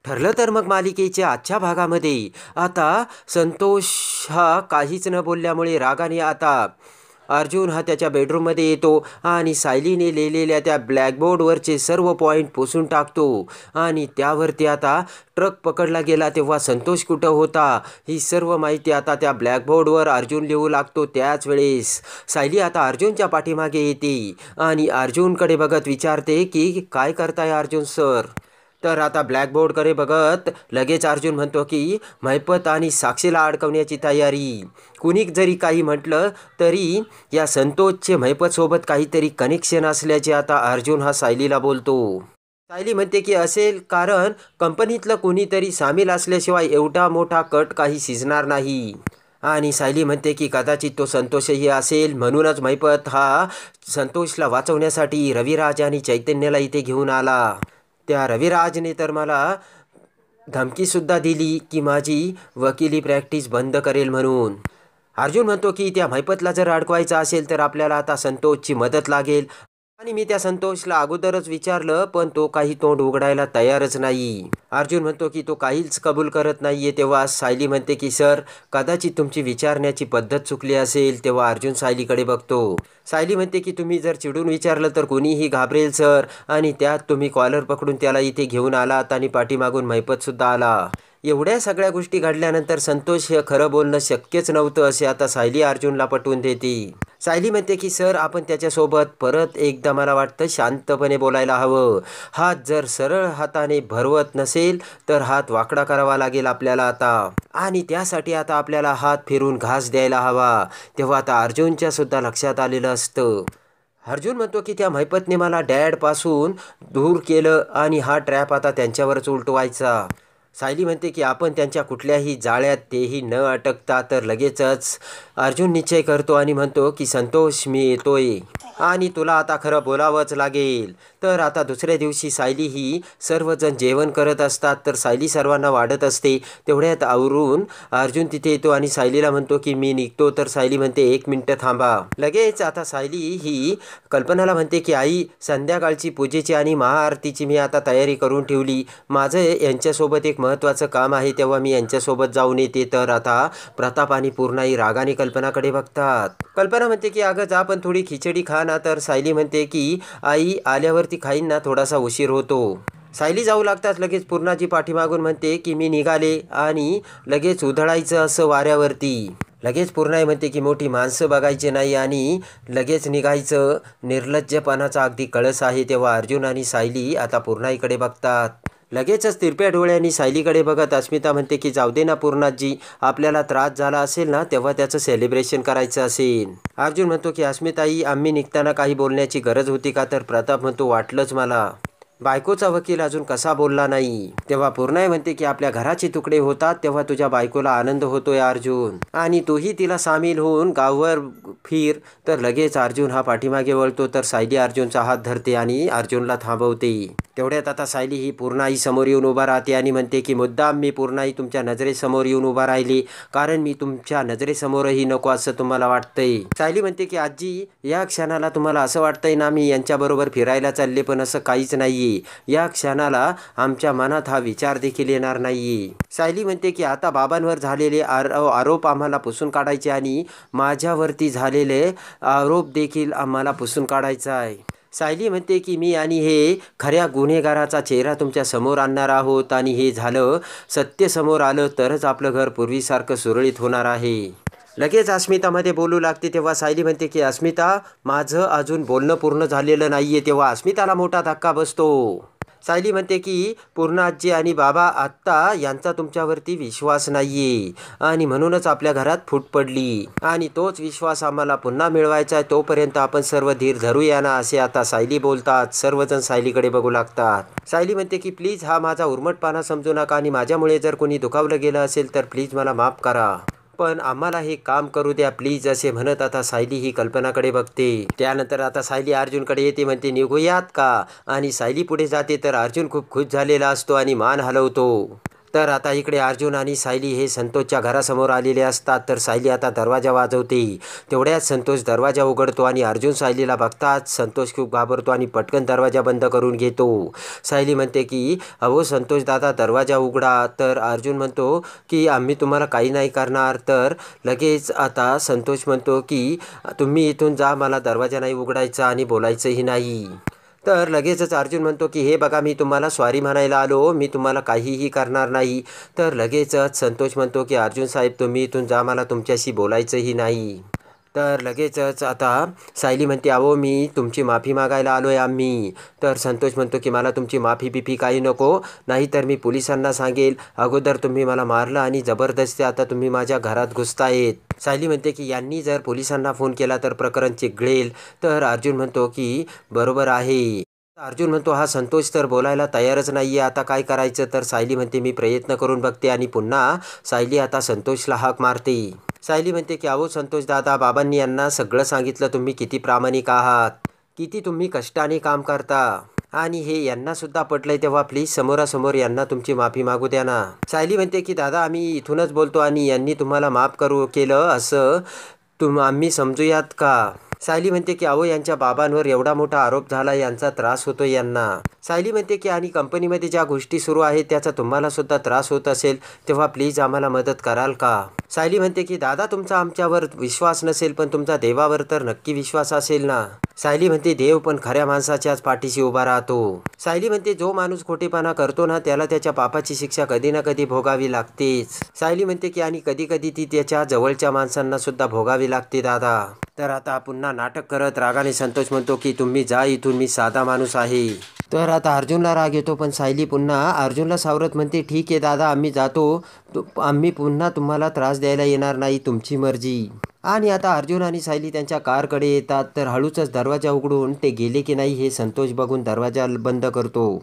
ठरलं तर मग मालिकेच्या आजच्या भागामध्ये आता संतोष हा काहीच न बोलल्यामुळे रागाने आता अर्जुन हा त्याच्या बेडरूममध्ये येतो आणि सायलीने लिहिलेल्या त्या ब्लॅकबोर्डवरचे सर्व पॉईंट पुसून टाकतो आणि त्यावरती आता ट्रक पकडला गेला तेव्हा संतोष कुठं होता ही सर्व माहिती आता त्या ब्लॅकबोर्डवर अर्जुन लिहू लागतो. त्याच वेळेस सायली आता अर्जुनच्या पाठीमागे येते आणि अर्जुनकडे बघत विचारते की काय करताय अर्जुन सर. तर आता ब्लॅकबोर्डकडे बघत लगेच अर्जुन म्हणतो की महिपत आणि साक्षीला अडकवण्याची तयारी. कुणी जरी काही म्हटलं तरी या संतोषचे महिपतसोबत काहीतरी कनेक्शन असल्याचे आता अर्जुन हा सायलीला बोलतो. सायली म्हणते की असेल कारण कंपनीतलं कोणीतरी सामील असल्याशिवाय एवढा मोठा कट काही शिजणार नाही. आणि सायली म्हणते की कदाचित तो संतोषही असेल म्हणूनच महिपत हा संतोषला वाचवण्यासाठी रविराज आणि चैतन्याला इथे घेऊन आला. त्या रविराजने तर मला धमकीसुद्धा दिली की माझी वकिली प्रॅक्टिस बंद करेल म्हणून. अर्जुन म्हणतो की त्या महिपतला जर अडकवायचं असेल तर आपल्याला आता संतोषची मदत लागेल आणि मी त्या संतोषला अगोदरच विचारलं पण तो काही तोंड उघडायला तयारच नाही. अर्जुन म्हणतो की तो काहीच कबूल करत नाहीये. तेव्हा सायली म्हणते की सर कदाचित तुमची विचारण्याची पद्धत चुकली असेल. तेव्हा अर्जुन सायलीकडे बघतो. सायली म्हणते की तुम्ही जर चिडून विचारलं तर कोणीही घाबरेल सर आणि त्यात तुम्ही कॉलर पकडून त्याला इथे घेऊन आलात आणि पाठीमागून महिपतसुद्धा आला. एवढ्या सगळ्या गोष्टी घडल्यानंतर संतोष हे खरं बोलणं शक्यच नव्हतं असे आता सायली अर्जुनला पटवून देते. सायली म्हणते की सर आपण त्याच्यासोबत परत एकदा मला वाटतं शांतपणे बोलायला हवं. हात जर सरळ हाताने भरवत नसेल तर हात वाकडा करावा लागेल आपल्याला आता आणि त्यासाठी आता आपल्याला हात फिरून घास द्यायला हवा. तेव्हा आता अर्जुनच्या सुद्धा लक्षात आलेलं असतं. अर्जुन म्हणतो की त्या महिपतने मला डॅडपासून दूर केलं आणि हा ट्रॅप आता त्यांच्यावरच उलटवायचा. सायली म्हणते की आपण त्यांच्या कुठल्याही जाळ्यात तेही न अटकता तर लगेचच अर्जुन निश्चय करतो आणि म्हणतो की संतोष मी येतोय आणि तुला आता खरं बोलावंच लागेल. तर आता दुसऱ्या दिवशी सायली ही सर्वजण जेवण करत असतात तर सायली सर्वांना वाढत असते. तेवढ्यात आवरून अर्जुन तिथे येतो आणि सायलीला म्हणतो की मी निघतो. तर सायली म्हणते 1 मिनिट थांबा. लगेच आता सायली ही कल्पनाला म्हणते की आई संध्याकाळची पूजेची आणि महाआरतीची मी आता तयारी करून ठेवली. माझं यांच्यासोबत एक महत्त्वाचं काम आहे तेव्हा मी यांच्यासोबत जाऊन येते. तर आता प्रताप आणि पूर्णाई रागाने कल्पनाकडे बघतात. कल्पना म्हणते की अगं जा पण थोडी खिचडी खा ना. तर सायली म्हणते की आई आल्यावरती खाईन ना थोडासा उशीर होतो. सायली जाऊ लागताच लगेच पूर्णाची पाठीमागून म्हणते की मी निघाले आणि लगेच उधळायचं असं वाऱ्यावरती. लगेच पूर्णाई म्हणते की मोठी माणसं बघायची नाही आणि लगेच निघायचं. निर्लज्जपणाचा अगदी कळस आहे. तेव्हा अर्जुन आणि सायली आता पूर्णाईकडे बघतात. लगेचच तिरप्या डोळ्यांनी सायलीकडे बघत अस्मिता म्हणते की जाऊ दे ना पूर्णाजी आपल्याला त्रास झाला असेल ना तेव्हा त्याचं सेलिब्रेशन करायचं असेल. अर्जुन म्हणतो की अस्मिताई आम्ही निघताना काही बोलण्याची गरज होती का. तर प्रताप म्हणतो वाटलंच मला. बायकोचा वकील अजून कसा बोलला नाही. तेव्हा पूर्णाई म्हणते की आपल्या घराचे तुकडे होतात तेव्हा तुझ्या बायकोला आनंद होतोय अर्जुन आणि तूही तिला सामील होऊन गाववर फिर. तर लगेच अर्जुन हा पाठीमागे वळतो तर सायली अर्जुनचा हात धरते आणि अर्जुनला थांबवते. तेवढ्यात आता सायली ही पूर्णाई समोर येऊन उभा राहते आणि म्हणते की मुद्दाम मी पूर्णाई तुमच्या नजरेसमोर येऊन उभा राहिली कारण मी तुमच्या नजरेसमोरही नको असं तुम्हाला वाटतंय. सायली म्हणते की आजी या क्षणाला तुम्हाला असं वाटतंय ना मी यांच्याबरोबर फिरायला चालले पण असं काहीच नाहीये. या क्षणाला आमच्या मनात हा विचार देखील येणार नाहीये. सायली म्हणते की आता बाबांवर झालेले आरोप आम्हाला पुसून काढायचे आणि माझ्यावरती झालेले आरोप देखील आम्हाला पुसून काढायचा आहे. सायली म्हणते की मी आणि हे खऱ्या गुन्हेगाराचा चेहरा तुमच्या समोर आणणार आहोत आणि हे झालं सत्य समोर आलं तरच आपलं घर पूर्वीसारखं सुरळीत होणार आहे. लगेच अस्मितामध्ये बोलू लागते. तेव्हा सायली म्हणते की अस्मिता माझं अजून बोलणं पूर्ण झालेलं नाहीये. तेव्हा अस्मिताला मोठा धक्का बसतो. सायली म्हणते की पूर्णाजी आणि बाबा आत्ता यांचा तुमच्यावरती विश्वास नाहीये आणि म्हणूनच आपल्या घरात फूट पडली आणि तोच विश्वास आम्हाला पुन्हा मिळवायचा आहे. तोपर्यंत आपण सर्व धीर धरूया ना असे आता सायली बोलतात. सर्वजण सायलीकडे बघू लागतात. सायली म्हणते की प्लीज हा माझा उर्मटपणा समजू नका आणि माझ्यामुळे जर कोणी दुखावलं गेलं असेल तर प्लीज मला माफ करा पण आम्हाला हे काम करू द्या प्लीज असे म्हणत आता सायली ही कल्पनाकडे बघते. त्यानंतर आता सायली अर्जुनकडे येते म्हणते निघूयात का आणि सायली पुढे जाते तर अर्जुन खूप खुश झालेला असतो आणि मान हलवतो. तर आता इकडे अर्जुन आणि सायली हे संतोषच्या घरासमोर आलेले असतात. तर सायली आता दरवाजा वाजवते. तेवढ्यात संतोष दरवाजा उघडतो आणि अर्जुन सायलीला बघताच संतोष खूप घाबरतो आणि पटकन दरवाजा बंद करून घेतो. सायली म्हणते की अहो संतोष दादा दरवाजा उघडा. तर अर्जुन म्हणतो की आम्ही तुम्हाला काही नाही करणार. तर लगेच आता संतोष म्हणतो की तुम्ही इथून जा, मला दरवाजा नाही उघडायचा आणि बोलायचंही नाही. तर लगेचच अर्जुन म्हणतो की हे बघा मी तुम्हाला सॉरी म्हणायला आलो, मी तुम्हाला काहीही करणार नाही. तर लगेचच संतोष म्हणतो की अर्जुन साहेब तुम्ही इथून जा, मला तुमच्याशी बोलायचंही नाही. तर लगेचच आता सायली म्हणते अहो मी तुमची माफी मागायला आलो आहे आम्ही. तर संतोष म्हणतो की मला तुमची माफी बिफी काही नको, नाहीतर मी पोलिसांना सांगेल. अगोदर तुम्ही मला मारलं आणि जबरदस्ती आता तुम्ही माझ्या घरात घुसतायत. सायली म्हणते की यांनी जर पोलिसांना फोन केला तर प्रकरण चिघळेल. तर अर्जुन म्हणतो की बरोबर आहे. अर्जुन म्हणतो हा संतोष तर बोलायला तयारच नाही आहे, आता काय करायचं. तर सायली म्हणते मी प्रयत्न करून बघते आणि पुन्हा सायली आता संतोषला हाक मारते. सायली म्हणते की अहो संतोष दादा बाबांनी यांना सगळं सांगितलं, तुम्ही किती प्रामाणिक आहात, किती तुम्ही कष्टाने काम करता आणि हे यांनासुद्धा पटलंय, तेव्हा प्लीज समोरासमोर यांना तुमची माफी मागू द्या ना. सायली म्हणते की दादा आम्ही इथूनच बोलतो आणि यांनी तुम्हाला माफ केलं असं आम्ही समजूयात का. सायली म्हणते की अहो यांच्या बाबांवर एवढा मोठा आरोप झाला, यांचा त्रास होतो यांना. सायली म्हणते की आणि कंपनीमध्ये ज्या गोष्टी सुरू आहेत त्याचा तुम्हाला सुद्धा त्रास होत असेल, तेव्हा प्लीज आम्हाला मदत कराल का. सायली म्हणते की दादा तुमचा आमच्यावर विश्वास नसेल पण तुमचा देवावर तर नक्की विश्वास असेल ना. सायली म्हणते देव पण खऱ्या माणसाच्याच पाठीशी उभा राहतो. सायली म्हणते जो माणूस खोटेपणा करतो ना त्याला त्याच्या पापाची शिक्षा कधी ना कधी भोगावी लागतेच. सायली म्हणते की आणि कधी कधी ती त्याच्या जवळच्या माणसांना सुद्धा भोगावी लागते दादा. तर आता पुन्हा नाटक करत रागाने संतोष म्हणतो की तुम्ही जा इथून, मी साधा माणूस आहे. तर आता अर्जुनला राग येतो पण सायली पुन्हा अर्जुनला सावरत म्हणते ठीक आहे दादा आम्ही जातो, आम्ही पुन्हा तुम्हाला त्रास द्यायला येणार नाही, तुमची मर्जी. आणि आता अर्जुन आणि सायली त्यांच्या कारकडे येतात. तर हळूच दरवाजा उघडून ते गेले की नाही हे संतोष बघून दरवाजा बंद करतो.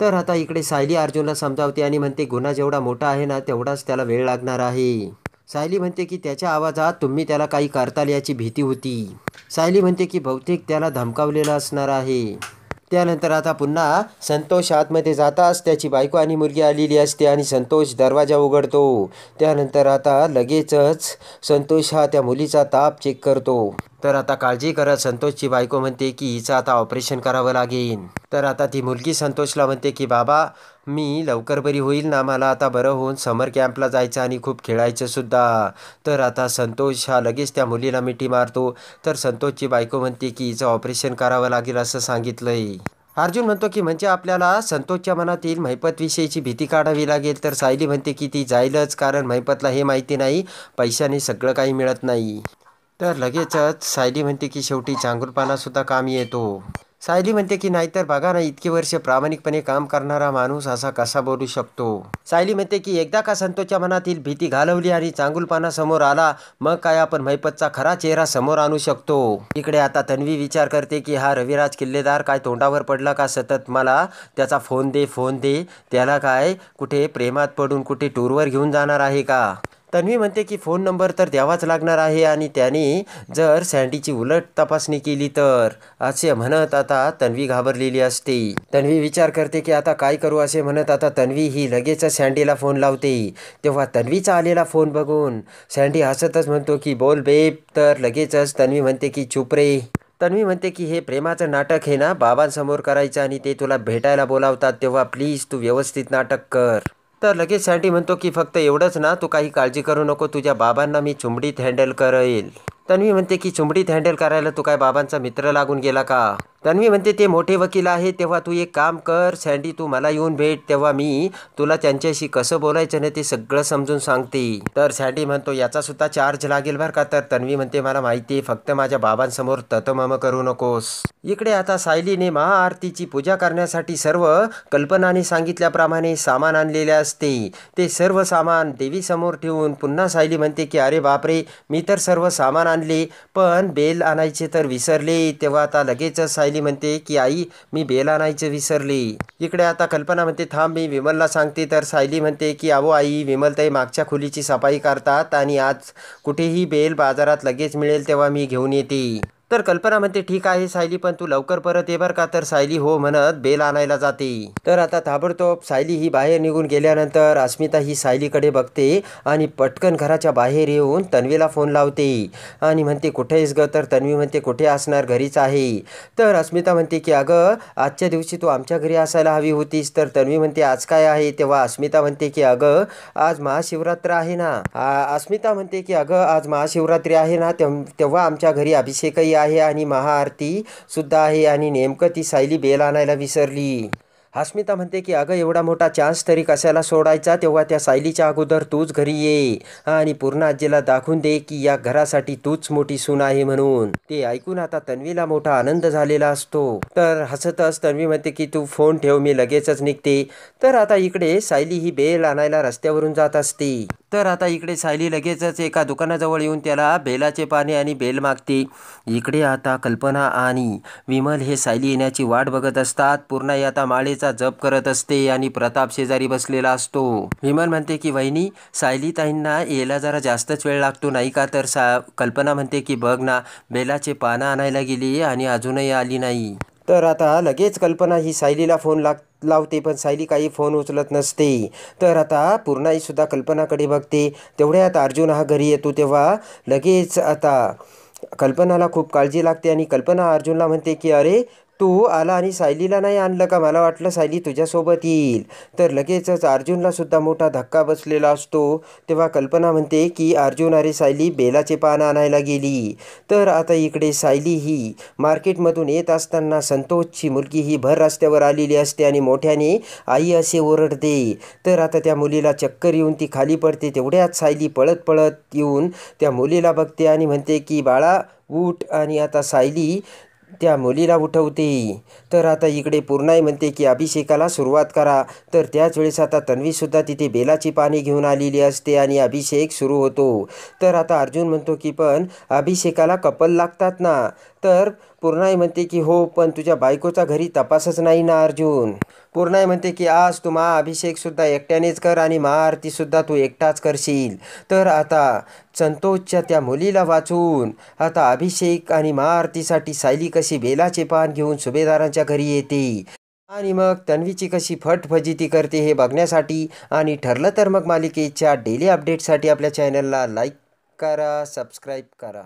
तर आता इकडे सायली अर्जुनला समजावते आणि म्हणते गुन्हा जेवढा मोठा आहे ना तेवढाच त्याला वेळ लागणार आहे. सायली म्हणते की त्याच्या आवाजात तुम्ही त्याला काही करताल याची भीती होती. सायली म्हणते की बहुतेक त्याला धमकावलेलं असणार आहे. त्यानंतर आता पुन्हा संतोष आतमध्ये जाताच त्याची बायको आणि मुलगी आलेली असते आणि संतोष दरवाजा उघडतो. त्यानंतर आता लगेचच संतोष हा त्या मुलीचा ताप चेक करतो. तर आता काळजी करत संतोषची बायको म्हणते की हिचं आता ऑपरेशन करावं लागेल. तर आता ती मुलगी संतोषला म्हणते की बाबा मी लवकर बरी होईल ना, मला आता बरं होऊन समर कॅम्पला जायचं आणि खूप खेळायचं सुद्धा. तर आता संतोष हा लगेच त्या मुलीला मिठी मारतो. तर संतोषची बायको म्हणते की हिचं ऑपरेशन करावं लागेल असं सांगितलंय. अर्जुन म्हणतो की म्हणजे आपल्याला संतोषच्या मनातील महिपतविषयीची भीती काढावी लागेल. तर सायली म्हणते की ती जाईलच, कारण महिपतला हे माहिती नाही पैशाने सगळं काही मिळत नाही. तर लगेचच सायली म्हणते की शेवटी चांगुलपणासुद्धा कामी येतो. सायली म्हणते की नाहीतर बघा ना इतकी वर्ष प्रामाणिकपणे काम करणारा माणूस असा कसा बोलू शकतो. सायली म्हणते की एकदा का संतोषच्या मनातील भीती घालवली आणि चांगुलपणा समोर आला मग काय आपण महिपतचा खरा चेहरा समोर आणू शकतो. इकडे आता तन्वी विचार करते की हा रविराज किल्लेदार काय तोंडावर पडला का सतत मला त्याचा फोन दे, त्याला काय कुठे प्रेमात पडून कुठे टूरवर घेऊन जाणार आहे का. तन्वी म्हणते की फोन नंबर तर द्यावाच लागणार आहे आणि त्याने जर सँडीची उलट तपासणी केली तर, असे म्हणत आता तन्वी घाबरलेली असते. तन्वी विचार करते की आता काय करू असे म्हणत आता तन्वी ही लगेच सँडीला फोन लावते. तेव्हा तन्वीचा आलेला फोन बघून सँडी हसतच म्हणतो की बोल बेब. तर लगेचच तन्वी म्हणते की चुप रे. तन्वी म्हणते की हे प्रेमाचं नाटक हे ना बाबांसमोर करायचं आणि ते तुला भेटायला बोलावतात, तेव्हा प्लीज तू व्यवस्थित नाटक कर. तर लगेच सँडी म्हणतो की फक्त एवढंच ना, तू काही काळजी करू नको, तुझ्या बाबांना मी चुंबडीत हँडल करेल. तन्वी म्हणते की चुंबडीत हँडल करायला तू काय बाबांचा मित्र लागून गेला का. तन्वी म्हणते ते मोठे वकील आहे, तेव्हा तू एक काम कर सँडी, तू मला येऊन भेट, तेव्हा मी तुला त्यांच्याशी कसं बोलायचं ना ते सगळं समजून सांगते. तर सँडी म्हणतो याचा सुद्धा चार्ज लागेल बरं का. तर तन्वी म्हणते मला माहिती आहे, फक्त माझ्या बाबांसमोर ततमम करू नकोस. इकडे आता सायलीने महाआरतीची पूजा करण्यासाठी सर्व कल्पनाने सांगितल्याप्रमाणे सामान आणलेले असते. ते सर्व सामान देवीसमोर ठेवून पुन्हा सायली म्हणते की अरे बापरे मी तर सर्व सामान आणले पण बेल आणायचे तर विसरले. तेव्हा आता लगेचच सायली म्हणते की आई मी बेल आणायचे विसरले. इकडे आता कल्पना म्हणते थांब मी विमलला सांगते. तर सायली म्हणते की अहो आई विमलताई मागच्या खोलीची सफाई करतात आणि आज कुठेही बेल बाजारात लगेच मिळेल तेव्हा मी घेऊन येते. तर कल्पना म्हणते ठीक आहे सायली, पण तू लवकर परत ये बरं का. तर सायली हो म्हणत बेल आणायला जाते. तर आता ताबडतोब सायली ही बाहेर निघून गेल्यानंतर अस्मिता ही सायलीकडे बघते आणि पटकन घराच्या बाहेर येऊन तन्वीला फोन लावते आणि म्हणते कुठे आहेस ग. तर तन्वी म्हणते कुठे असणार, घरीच आहे. तर अस्मिता म्हणते की अगं आजच्या दिवशी तू आमच्या घरी असायला हवी होतीस. तर तन्वी म्हणते आज काय आहे. तेव्हा अस्मिता म्हणते की अगं आज महाशिवरात्र आहे ना. अस्मिता म्हणते की अगं आज महाशिवरात्री आहे ना, तेव्हा आमच्या घरी अभिषेकही आहे आणि महाआरती सुद्धा आहे आणि नेमकं ती सायली बेल आणायला विसरली. अस्मिता म्हणते की अगं एवढा मोठा चान्स तरी कशाला सोडायचा. तेव्हा त्या सायलीच्या अगोदर तूच घरी ये आणि पूर्ण आजीला दाखवून दे की या घरासाठी तूच मोठी सून आहे म्हणून. ते ऐकून आता तन्वीला मोठा आनंद झालेला असतो. तर हसतच तन्वी म्हणते की तू फोन ठेव, मी लगेचच निघते. तर आता इकडे सायली ही बेल आणायला रस्त्यावरून जात असते. तर आता इकडे सायली लगेचच एका दुकानाजवळ येऊन त्याला बेलाचे पाने आणि बेल मागते. इकडे आता कल्पना आणि विमल हे सायली येण्याची वाट बघत असतात. पूर्ण आता माळेचा जप करत असते आणि प्रताप शेजारी बसलेला असतो. विमल म्हणते की वहिनी सायली ताईंना यायला जरा जास्तच वेळ लागतो नाही का. तर कल्पना म्हणते की बघ ना, बेलाचे पानं आणायला गेली आणि अजूनही आली नाही. तर आता लगेच कल्पना ही सायलीला फोन लावते, पण सायली काही फोन उचलत नसते. तर आता पूर्णाई सुद्धा कल्पनाकडे बघते. तेवढ्यात अर्जुन हा घरी येतो. तेव्हा लगेच आता कल्पनाला खूप काळजी लागते आणि कल्पना अर्जुनला म्हणते की अरे तू आला आणि सायलीला नाही आणलं का, मला वाटलं सायली तुझ्यासोबत येईल. तर लगेचच अर्जुनला सुद्धा मोठा धक्का बसलेला असतो. तेव्हा कल्पना म्हणते की अर्जुन अरे सायली बेलाचे पान आणायला गेली. तर आता इकडे सायली ही मार्केटमधून येत असताना संतोषची मुलगी ही भर रस्त्यावर आलेली असते आणि मोठ्याने आई असे ओरडते. तर आता त्या मुलीला चक्कर येऊन ती खाली पडते. तेवढ्यात सायली पळत पळत येऊन त्या मुलीला बघते आणि म्हणते की बाळा उठ, आणि आता सायली त्या मुलीला उठवते. तर आता इकडे पूर्णाई म्हणते की अभिषेकाला सुरुवात करा. तर त्याच वेळेस आता तन्वीसुद्धा तिथे बेलाची पाने घेऊन आलेली असते आणि अभिषेक सुरू होतो. तर आता अर्जुन म्हणतो की पण अभिषेकाला कपल लागतात ना. तर पूर्णाई म्हणते की हो, पण तुझ्या बायकोचा घरी तपासच नाही ना अर्जुन. पूर्णाई म्हणते की आज तू महाअभिषेकसुद्धा एकट्यानेच कर आणि महाआरतीसुद्धा तू एकटाच करशील. तर आता संतोषच्या त्या मुलीला वाचून आता अभिषेक आणि महाआरतीसाठी सायली कशी बेलाचे पान घेऊन सुभेदारांच्या घरी येते आणि मग तन्वीची कशी फटफजिती करते हे बघण्यासाठी आणि ठरलं तर मग मालिकेच्या डेली अपडेटसाठी आपल्या चॅनलला लाईक करा, सबस्क्राईब करा.